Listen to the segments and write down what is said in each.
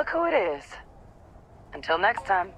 look who it is. Until next time.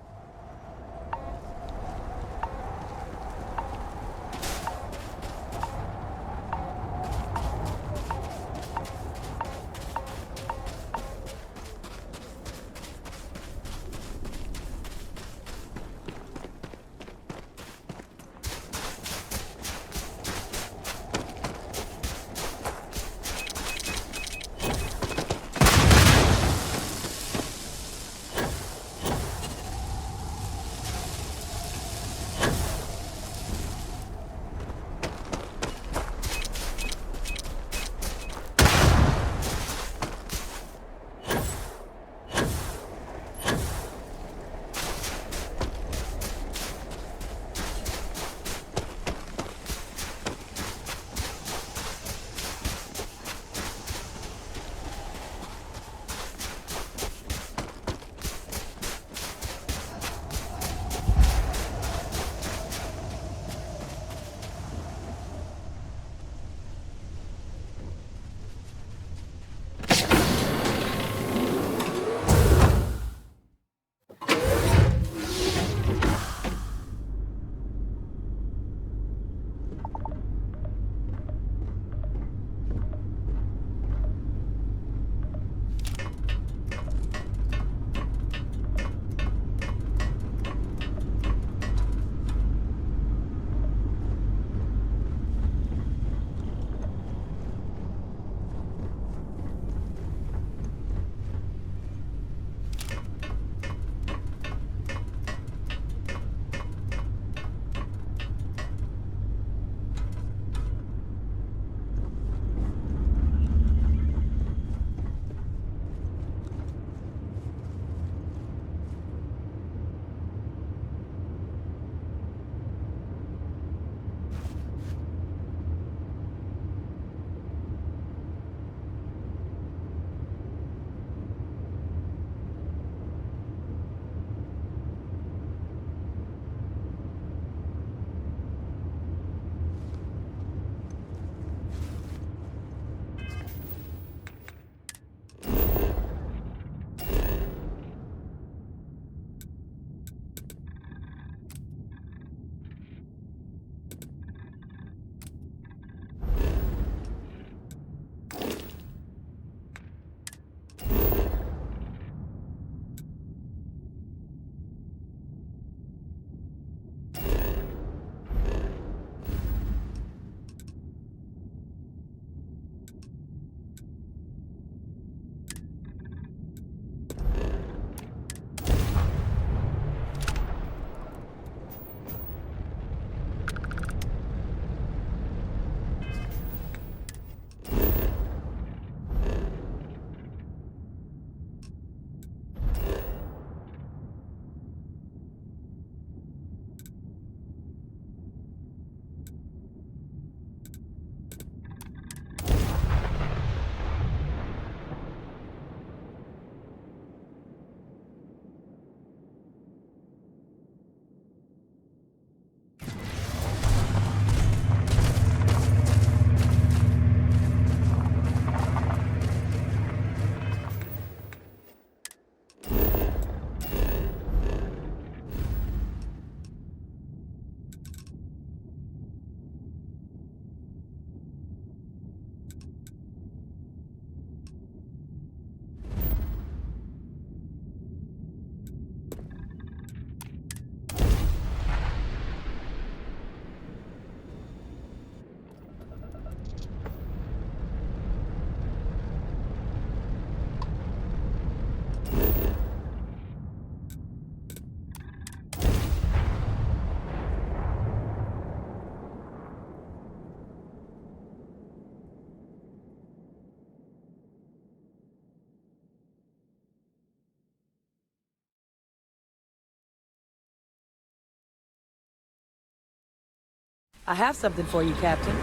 I have something for you, Captain.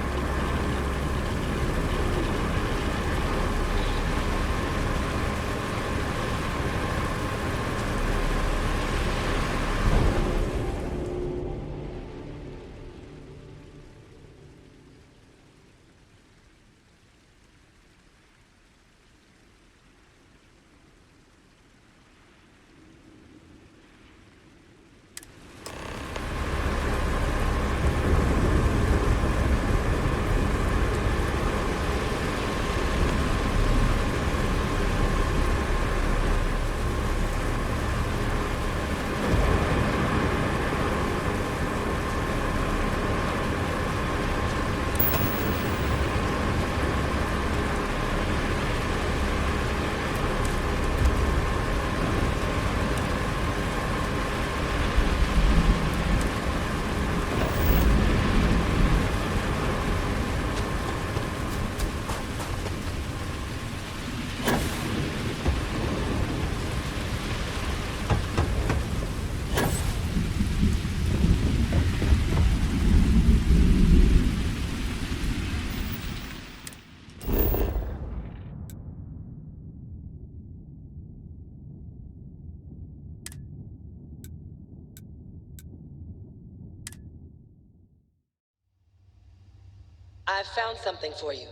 I've found something for you.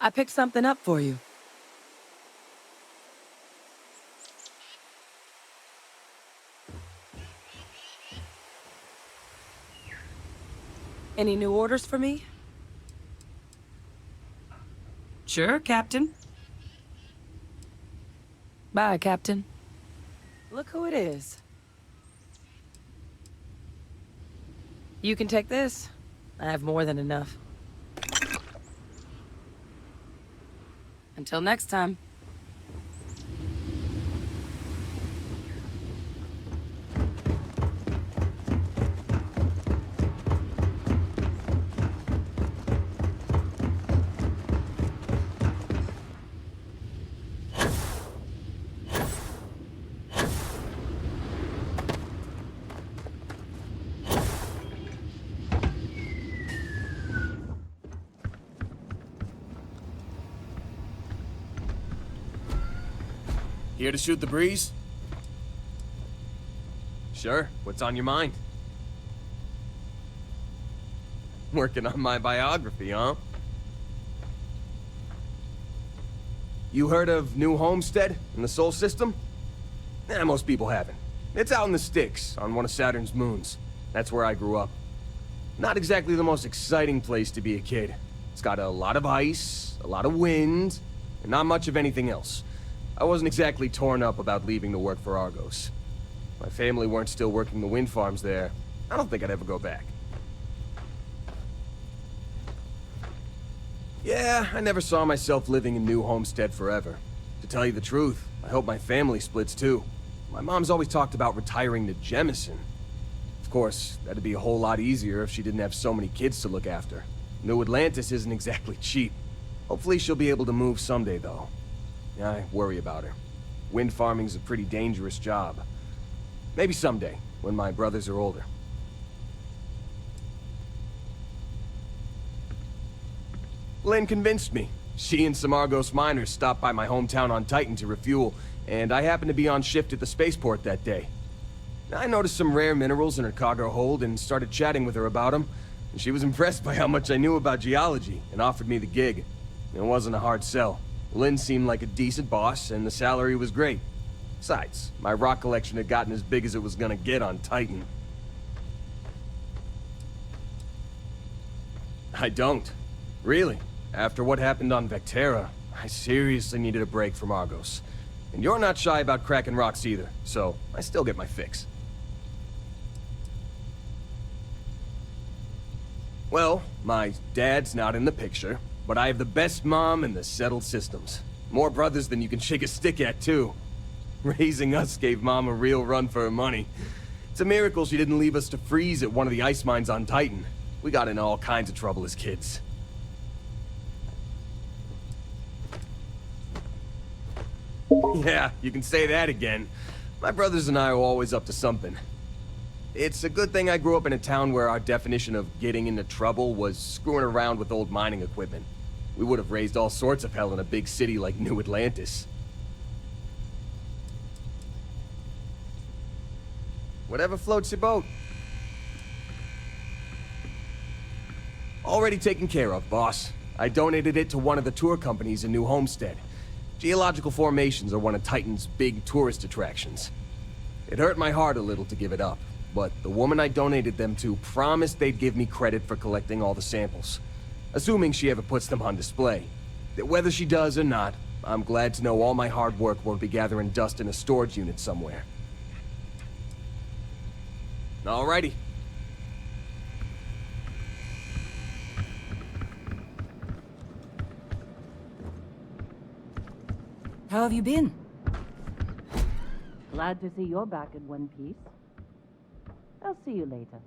I picked something up for you. Any new orders for me? Sure, Captain. Bye, Captain. Look who it is. You can take this. I have more than enough. Until next time. Here to shoot the breeze? Sure. What's on your mind? Working on my biography, huh? You heard of New Homestead in the Sol System? Most people haven't. It's out in the sticks, on one of Saturn's moons. That's where I grew up. Not exactly the most exciting place to be a kid. It's got a lot of ice, a lot of wind, and not much of anything else. I wasn't exactly torn up about leaving to work for Argos. My family weren't still working the wind farms there. I don't think I'd ever go back. Yeah, I never saw myself living in New Homestead forever. To tell you the truth, I hope my family splits too. My mom's always talked about retiring to Jemison. Of course, that'd be a whole lot easier if she didn't have so many kids to look after. New Atlantis isn't exactly cheap. Hopefully she'll be able to move someday, though. I worry about her. Wind farming's a pretty dangerous job. Maybe someday, when my brothers are older. Lynn convinced me. She and some Argos miners stopped by my hometown on Titan to refuel, and I happened to be on shift at the spaceport that day. I noticed some rare minerals in her cargo hold and started chatting with her about them. And she was impressed by how much I knew about geology and offered me the gig. It wasn't a hard sell. Lynn seemed like a decent boss, and the salary was great. Besides, my rock collection had gotten as big as it was gonna get on Titan. I don't. Really. After what happened on Vectera, I seriously needed a break from Argos. And you're not shy about cracking rocks either, so I still get my fix. Well, my dad's not in the picture, but I have the best mom in the settled systems. More brothers than you can shake a stick at, too. Raising us gave Mom a real run for her money. It's a miracle she didn't leave us to freeze at one of the ice mines on Titan. We got in all kinds of trouble as kids. Yeah, you can say that again. My brothers and I are always up to something. It's a good thing I grew up in a town where our definition of getting into trouble was screwing around with old mining equipment. We would have raised all sorts of hell in a big city like New Atlantis. Whatever floats your boat. Already taken care of, boss. I donated it to one of the tour companies in New Homestead. Geological formations are one of Titan's big tourist attractions. It hurt my heart a little to give it up, but the woman I donated them to promised they'd give me credit for collecting all the samples. Assuming she ever puts them on display. Whether she does or not, I'm glad to know all my hard work won't be gathering dust in a storage unit somewhere. Alrighty. How have you been? Glad to see you're back in one piece. I'll see you later.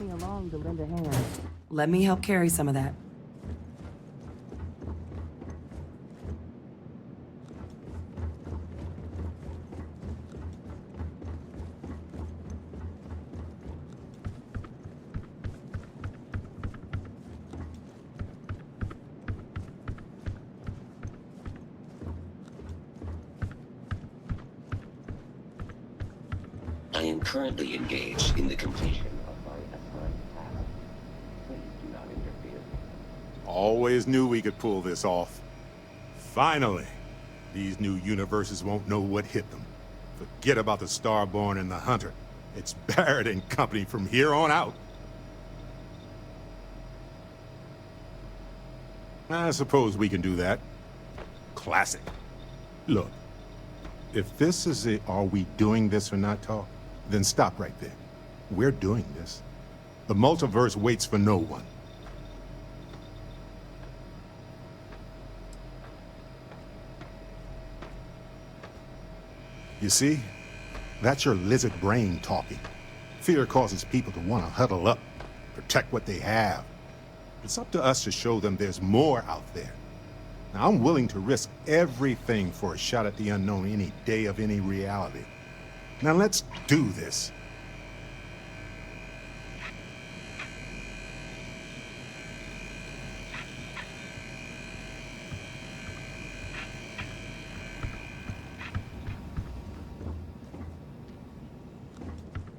me along to lend a hand. Let me help carry some of that. I am currently engaged in the completion of my assigned task. Please do not interfere. Always knew we could pull this off. Finally, these new universes won't know what hit them. Forget about the Starborn and the Hunter. It's Barrett and company from here on out. I suppose we can do that. Classic. Look, if this is a are we doing this or not talk, then stop right there. We're doing this. The multiverse waits for no one. You see? That's your lizard brain talking. Fear causes people to want to huddle up, protect what they have. It's up to us to show them there's more out there. Now, I'm willing to risk everything for a shot at the unknown any day of any reality. Now, let's do this.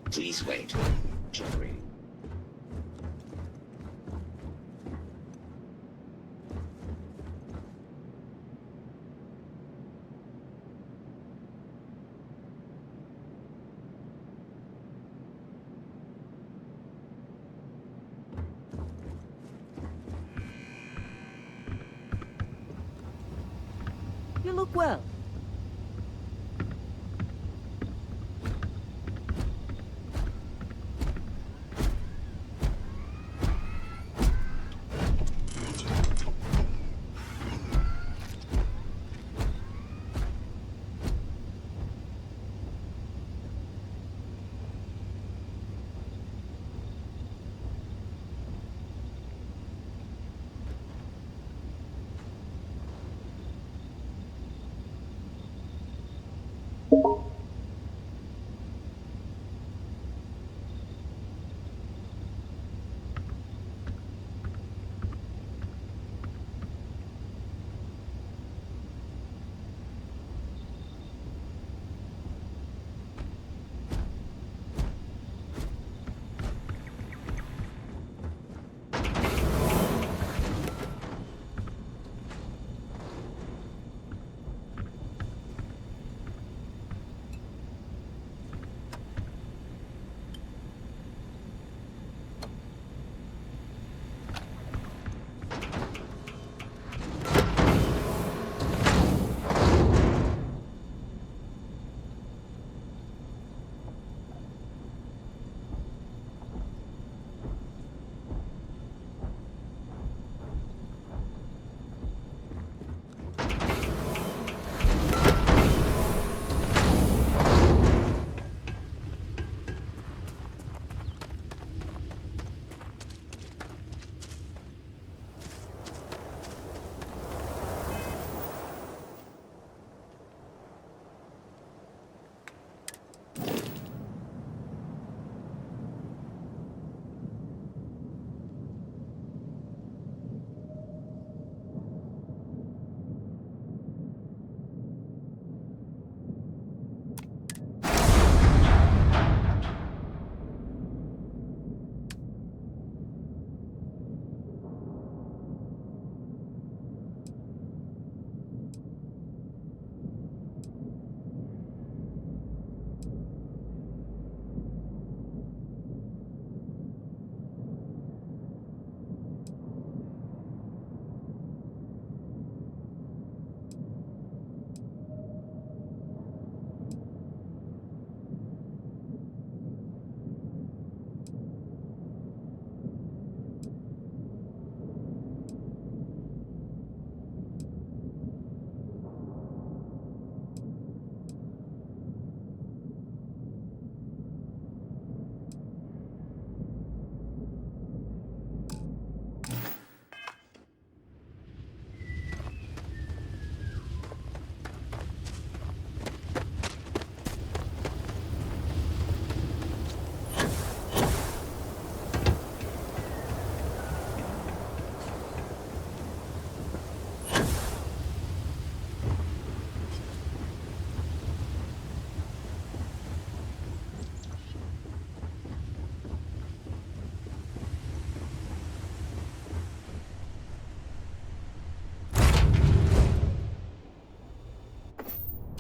Please wait. Generating. You look well.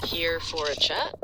Here for a chat?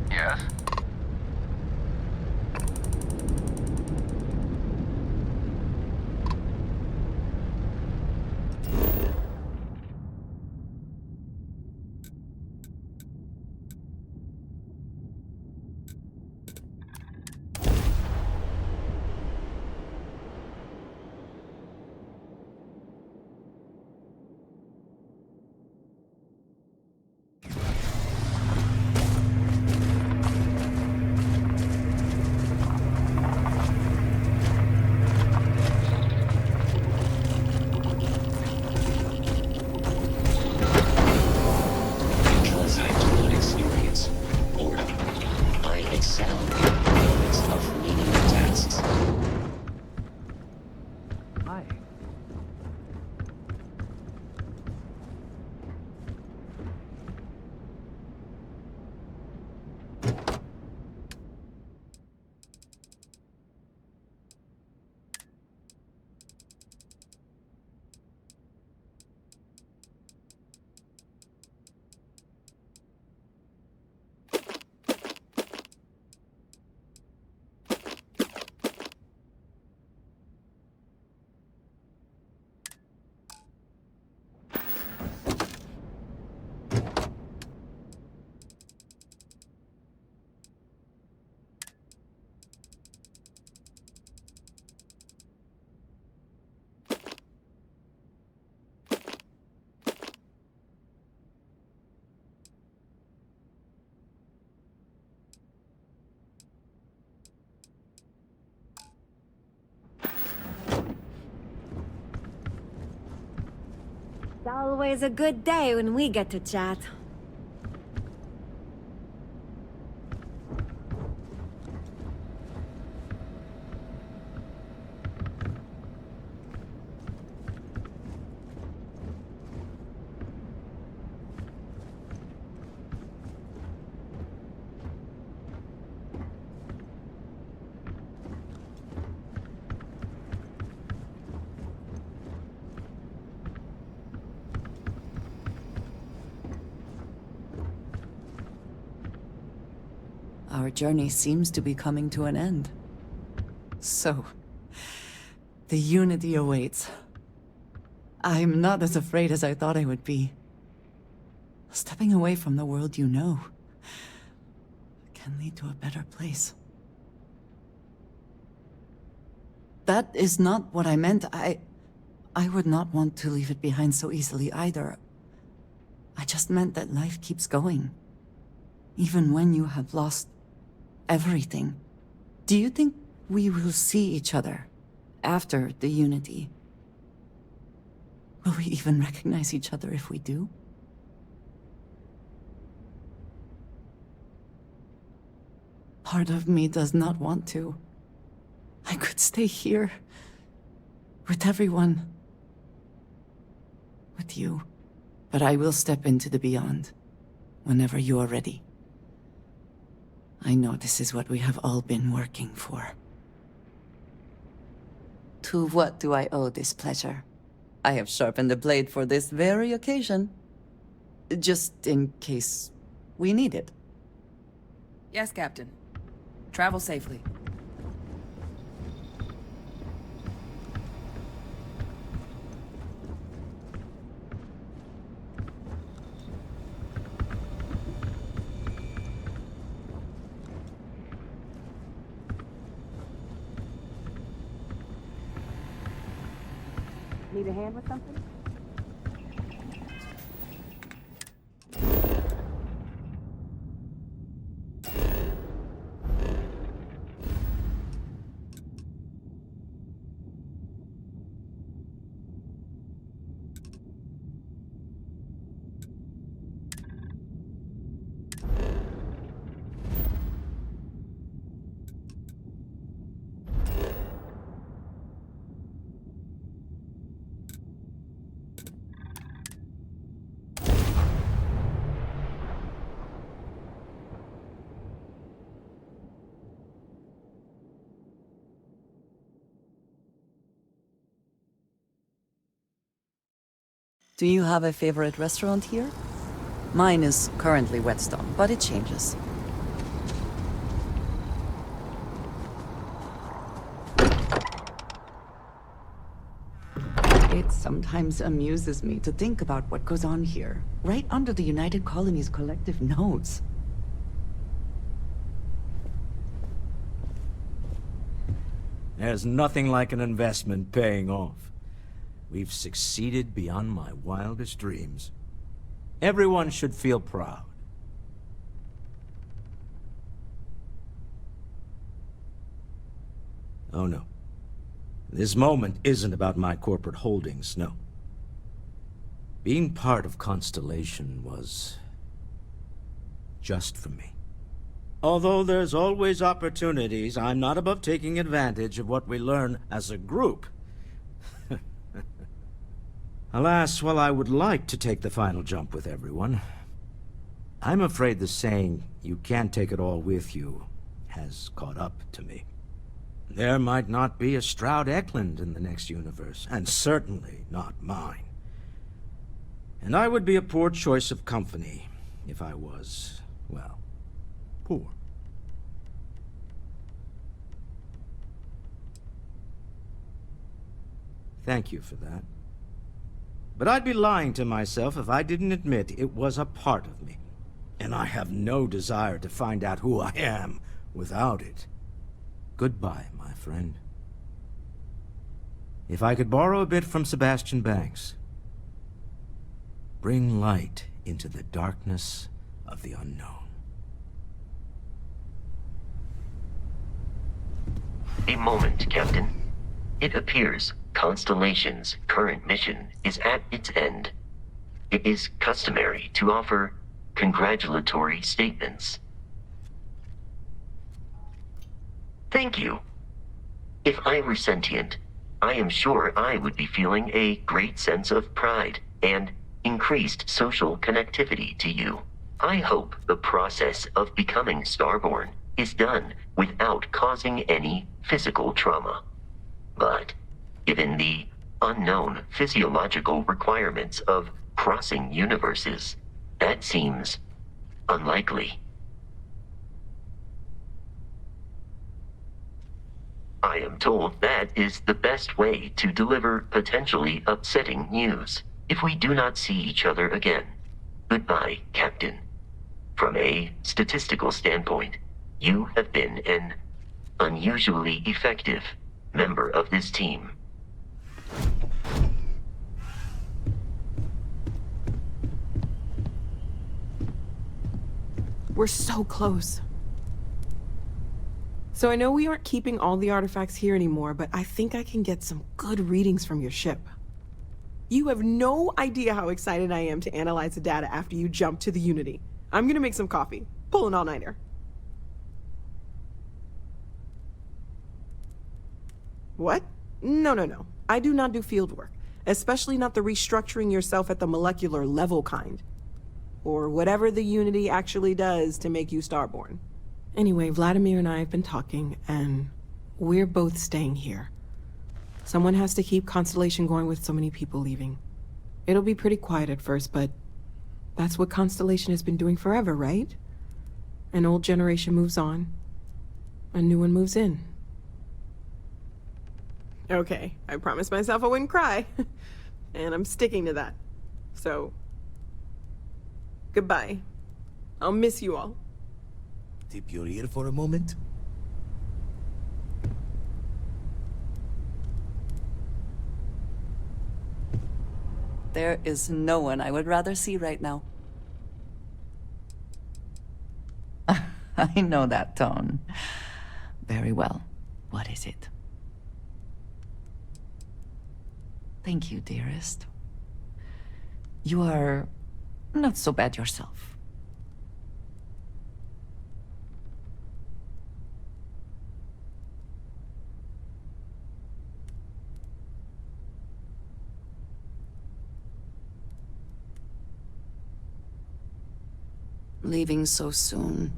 Yes? Because I do not experience boredom, I excel in moments of meaning tasks. Hi. It's always a good day when we get to chat. Our journey seems to be coming to an end. So, the Unity awaits. I'm not as afraid as I thought I would be. Stepping away from the world you know can lead to a better place. That is not what I meant. I would not want to leave it behind so easily either. I just meant that life keeps going. Even when you have lost everything. Do you think we will see each other after the Unity? Will we even recognize each other if we do? Part of me does not want to. I could stay here with everyone. With you. But I will step into the beyond whenever you are ready. I know this is what we have all been working for. To what do I owe this pleasure? I have sharpened the blade for this very occasion. Just in case we need it. Yes, Captain. Travel safely. Need a hand with something? Do you have a favorite restaurant here? Mine is currently Whetstone, but it changes. It sometimes amuses me to think about what goes on here, right under the United Colony's collective nose. There's nothing like an investment paying off. We've succeeded beyond my wildest dreams. Everyone should feel proud. Oh no. This moment isn't about my corporate holdings, no. Being part of Constellation was just for me. Although there's always opportunities, I'm not above taking advantage of what we learn as a group. Alas, while I would like to take the final jump with everyone, I'm afraid the saying, "you can't take it all with you," has caught up to me. There might not be a Stroud Eklund in the next universe, and certainly not mine. And I would be a poor choice of company if I was, well, poor. Thank you for that. But I'd be lying to myself if I didn't admit it was a part of me. And I have no desire to find out who I am without it. Goodbye, my friend. If I could borrow a bit from Sebastian Banks, bring light into the darkness of the unknown. A moment, Captain. It appears Constellation's current mission is at its end. It is customary to offer congratulatory statements. Thank you. If I were sentient, I am sure I would be feeling a great sense of pride and increased social connectivity to you. I hope the process of becoming Starborn is done without causing any physical trauma. But given the unknown physiological requirements of crossing universes, that seems unlikely. I am told that is the best way to deliver potentially upsetting news if we do not see each other again. Goodbye, Captain. From a statistical standpoint, you have been an unusually effective member of this team. We're so close. So I know we aren't keeping all the artifacts here anymore, but I think I can get some good readings from your ship. You have no idea how excited I am to analyze the data after you jump to the Unity. I'm gonna make some coffee. Pull an all-nighter. What? No. I do not do field work, especially not the restructuring yourself at the molecular level kind. Or whatever the Unity actually does to make you Starborn. Anyway, Vladimir and I have been talking, and we're both staying here. Someone has to keep Constellation going with so many people leaving. It'll be pretty quiet at first, but that's what Constellation has been doing forever, right? An old generation moves on, a new one moves in. Okay, I promised myself I wouldn't cry, and I'm sticking to that. So, goodbye. I'll miss you all. Tip your ear for a moment. There is no one I would rather see right now. I know that tone. Very well. What is it? Thank you, dearest. You are not so bad yourself. Leaving so soon.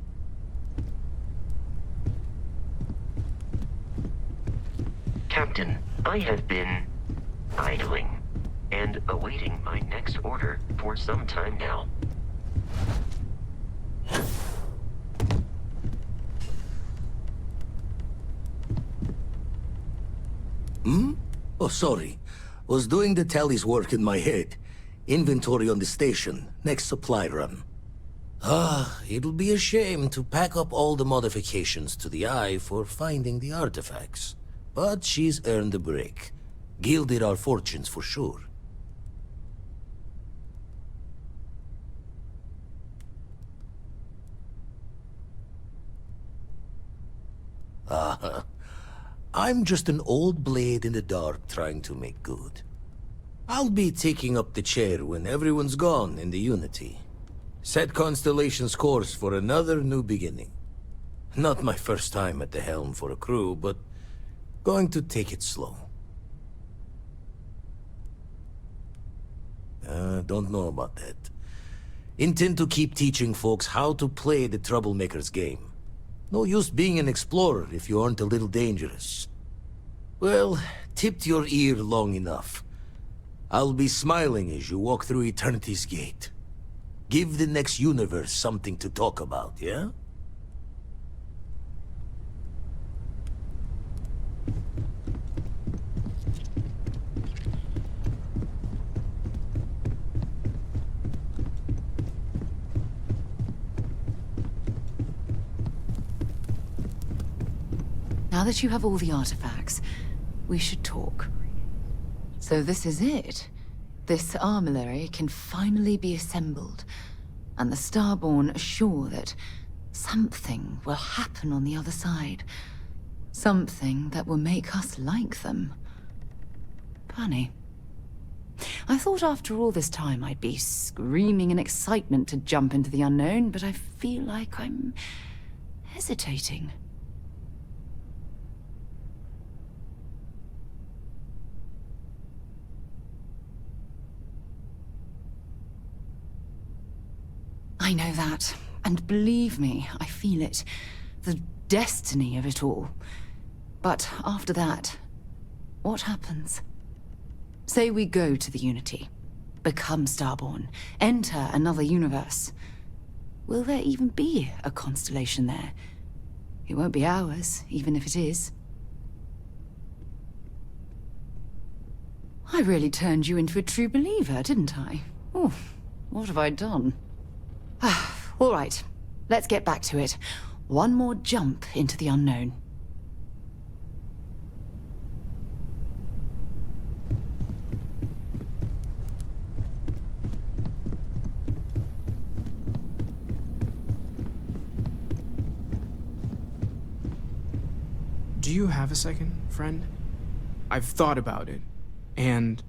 Captain, I have been idling and awaiting my next order for some time now. Oh, sorry. Was doing the tally's work in my head. Inventory on the station, next supply run. It'll be a shame to pack up all the modifications to the Eye for finding the artifacts. But she's earned a break. Gilded our fortunes for sure. I'm just an old blade in the dark trying to make good. I'll be taking up the chair when everyone's gone in the Unity. Set Constellation's course for another new beginning. Not my first time at the helm for a crew, but going to take it slow. Don't know about that. Intend to keep teaching folks how to play the Troublemaker's game. No use being an explorer if you aren't a little dangerous. Well, tipped your ear long enough. I'll be smiling as you walk through Eternity's gate. Give the next universe something to talk about, yeah? Now that you have all the artifacts, we should talk. So this is it. This armillary can finally be assembled, and the Starborn are sure that something will happen on the other side. Something that will make us like them. Funny. I thought after all this time I'd be screaming in excitement to jump into the unknown, but I feel like I'm hesitating. I know that, and believe me, I feel it. The destiny of it all. But after that, what happens? Say we go to the Unity, become Starborn, enter another universe. Will there even be a Constellation there? It won't be ours, even if it is. I really turned you into a true believer, didn't I? Oh, what have I done? All right, let's get back to it. One more jump into the unknown. Do you have a second, friend? I've thought about it, and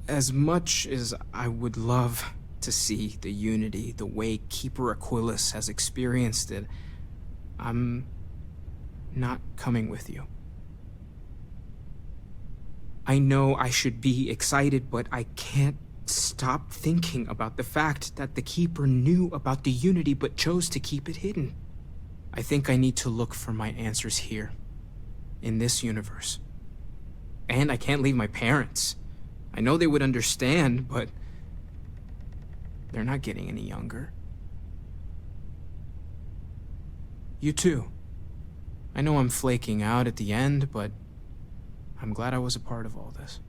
as much as I would love to see the Unity the way Keeper Aquilus has experienced it, I'm not coming with you. I know I should be excited, but I can't stop thinking about the fact that the Keeper knew about the Unity but chose to keep it hidden. I think I need to look for my answers here, in this universe. And I can't leave my parents. I know they would understand, but they're not getting any younger. You too. I know I'm flaking out at the end, but I'm glad I was a part of all this.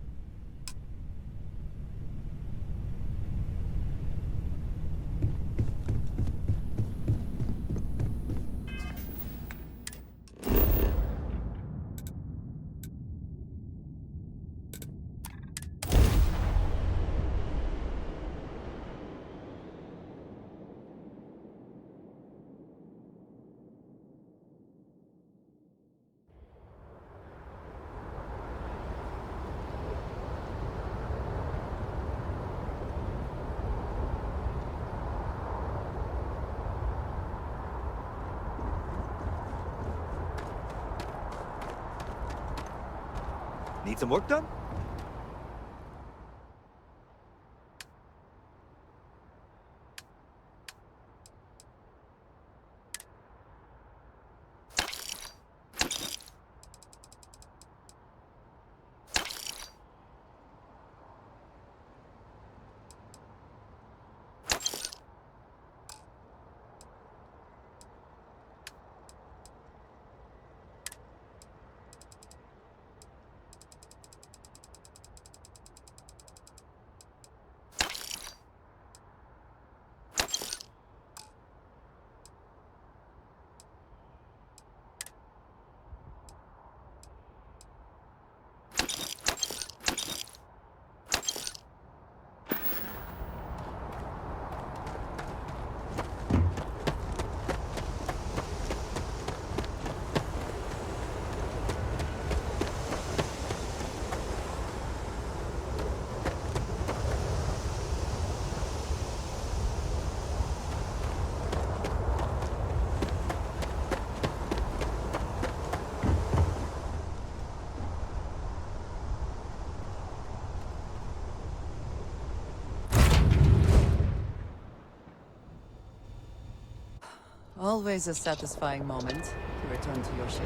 Need some work done? Always a satisfying moment to return to your ship.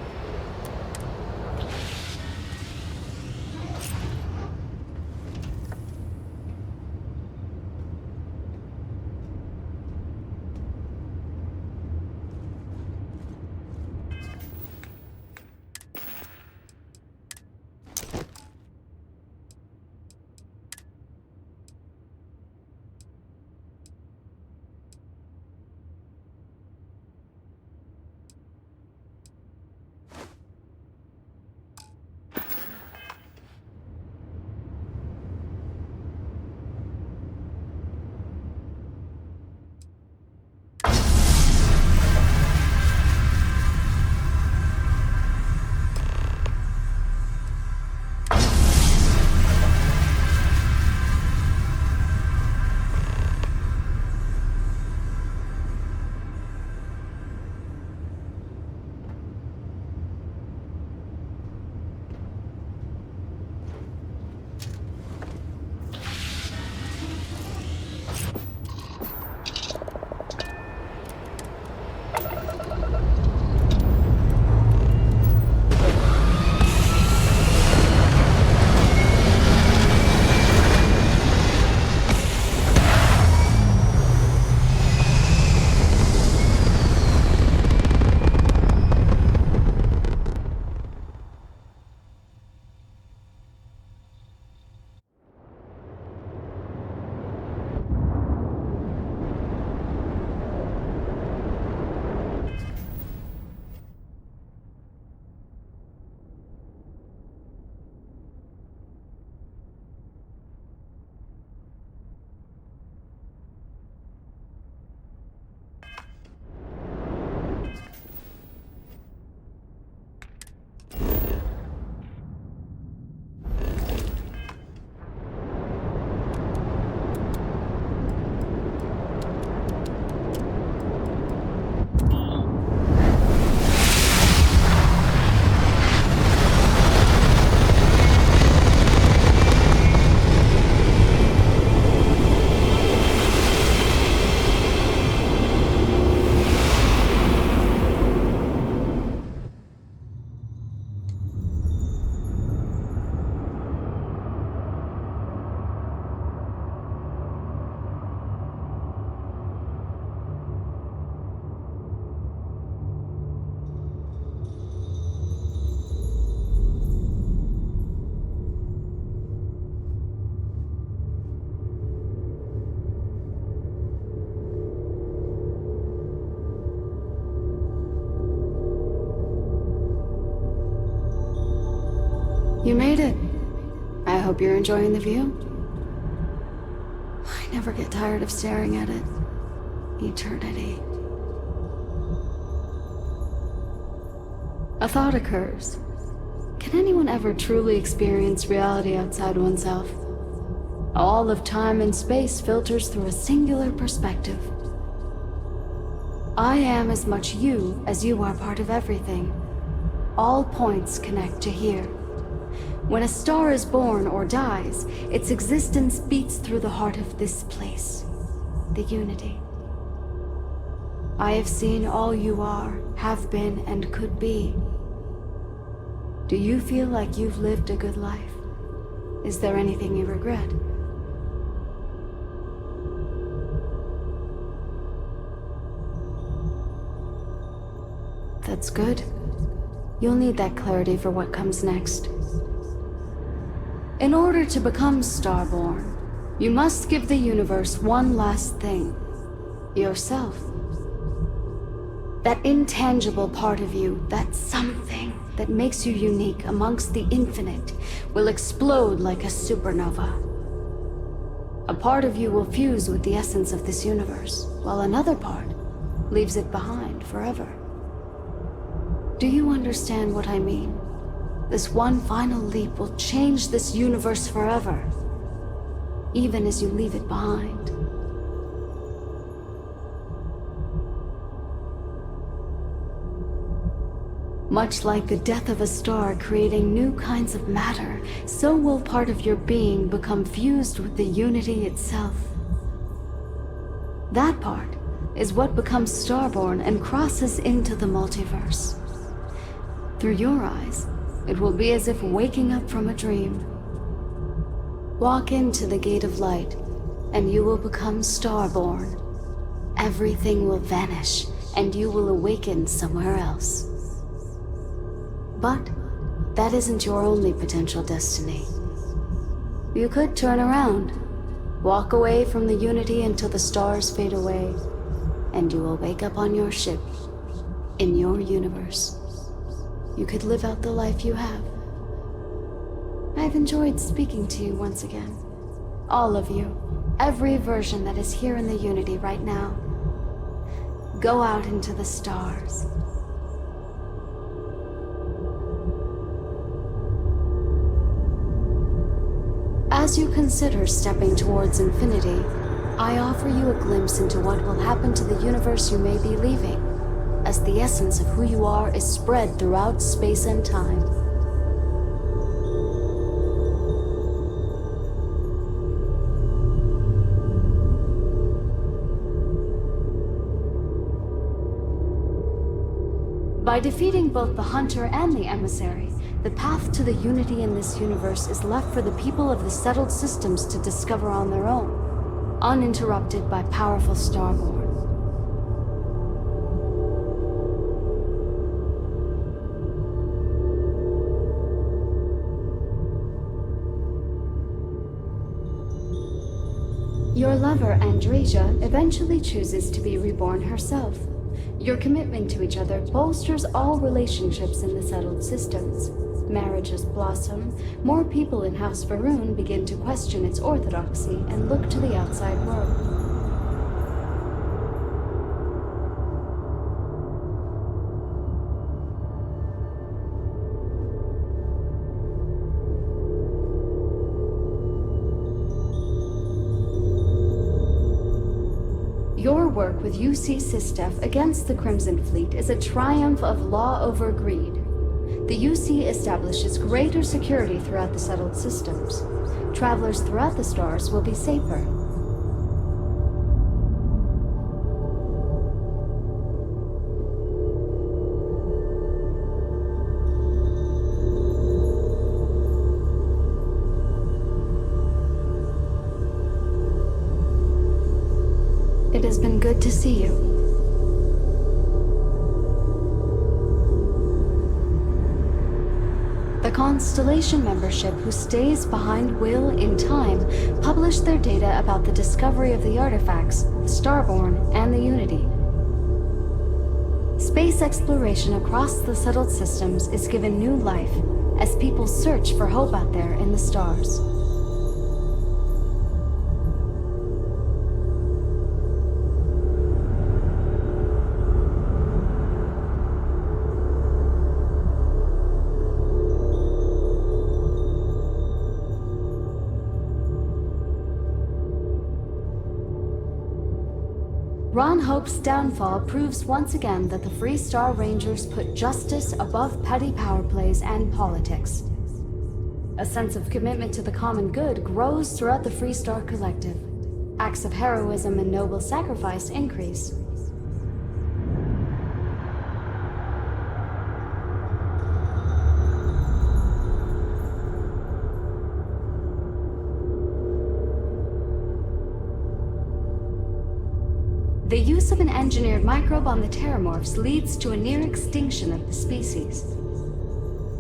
You made it. I hope you're enjoying the view. I never get tired of staring at it. Eternity. A thought occurs. Can anyone ever truly experience reality outside oneself? All of time and space filters through a singular perspective. I am as much you as you are part of everything. All points connect to here. When a star is born or dies, its existence beats through the heart of this place, the Unity. I have seen all you are, have been, and could be. Do you feel like you've lived a good life? Is there anything you regret? That's good. You'll need that clarity for what comes next. In order to become Starborn, you must give the universe one last thing. Yourself. That intangible part of you, that something that makes you unique amongst the infinite, will explode like a supernova. A part of you will fuse with the essence of this universe, while another part leaves it behind forever. Do you understand what I mean? This one final leap will change this universe forever, even as you leave it behind. Much like the death of a star creating new kinds of matter, so will part of your being become fused with the Unity itself. That part is what becomes Starborn and crosses into the multiverse. Through your eyes, it will be as if waking up from a dream. Walk into the gate of light, and you will become Starborn. Everything will vanish, and you will awaken somewhere else. But that isn't your only potential destiny. You could turn around, walk away from the Unity until the stars fade away, and you will wake up on your ship, in your universe. You could live out the life you have. I've enjoyed speaking to you once again. All of you. Every version that is here in the Unity right now. Go out into the stars. As you consider stepping towards infinity, I offer you a glimpse into what will happen to the universe you may be leaving, as the essence of who you are is spread throughout space and time. By defeating both the Hunter and the Emissary, the path to the Unity in this universe is left for the people of the settled systems to discover on their own, uninterrupted by powerful Starborn. Your lover, Andresia, eventually chooses to be reborn herself. Your commitment to each other bolsters all relationships in the settled systems. Marriages blossom, more people in House Varun begin to question its orthodoxy and look to the outside world. Your work with UC Sistef against the Crimson Fleet is a triumph of law over greed. The UC establishes greater security throughout the settled systems. Travelers throughout the stars will be safer. It has been good to see you. The Constellation membership who stays behind will, in time, publish their data about the discovery of the artifacts, the Starborn, and the Unity. Space exploration across the settled systems is given new life, as people search for hope out there in the stars. Ron Hope's downfall proves once again that the Free Star Rangers put justice above petty power plays and politics. A sense of commitment to the common good grows throughout the Free Star Collective. Acts of heroism and noble sacrifice increase. The use of an engineered microbe on the Terramorphs leads to a near extinction of the species.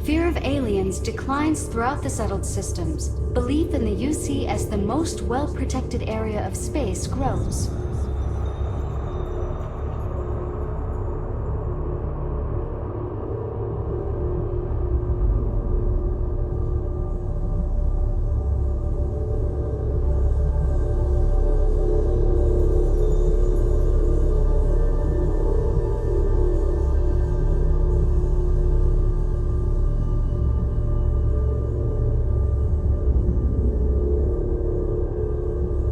Fear of aliens declines throughout the settled systems. Belief in the UC as the most well-protected area of space grows.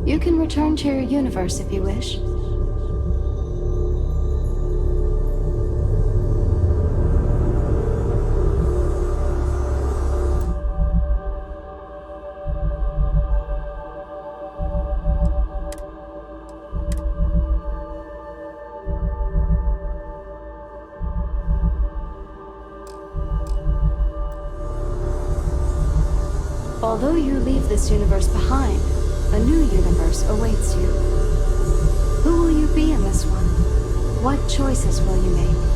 You can return to your universe if you wish. Although you leave this universe behind, a new universe awaits you. Who will you be in this one? What choices will you make?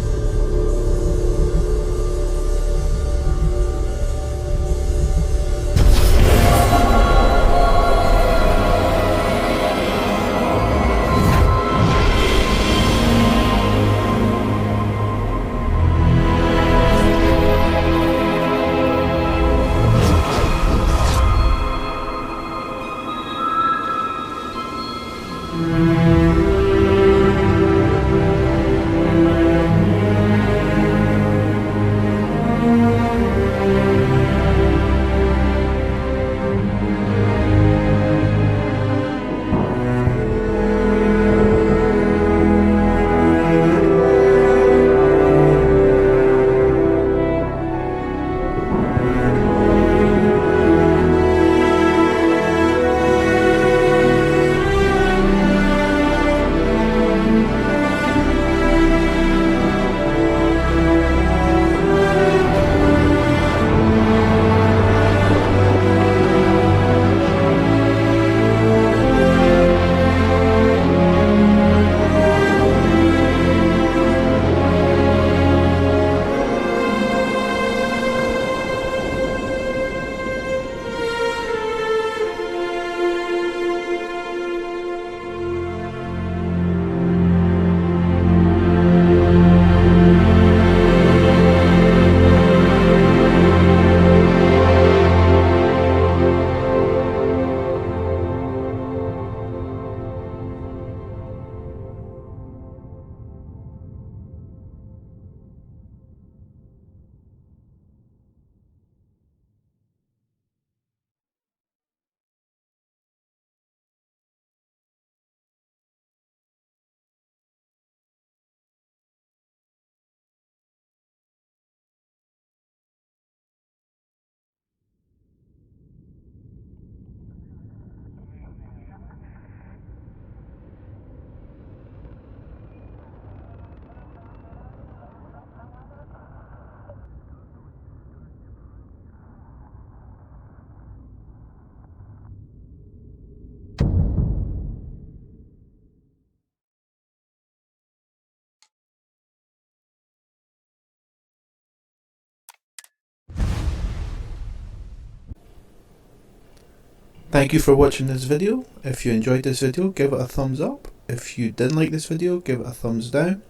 Thank you for watching this video. If you enjoyed this video, give it a thumbs up. If you didn't like this video, give it a thumbs down.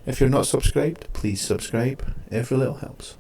If you're not subscribed, please subscribe. Every little helps.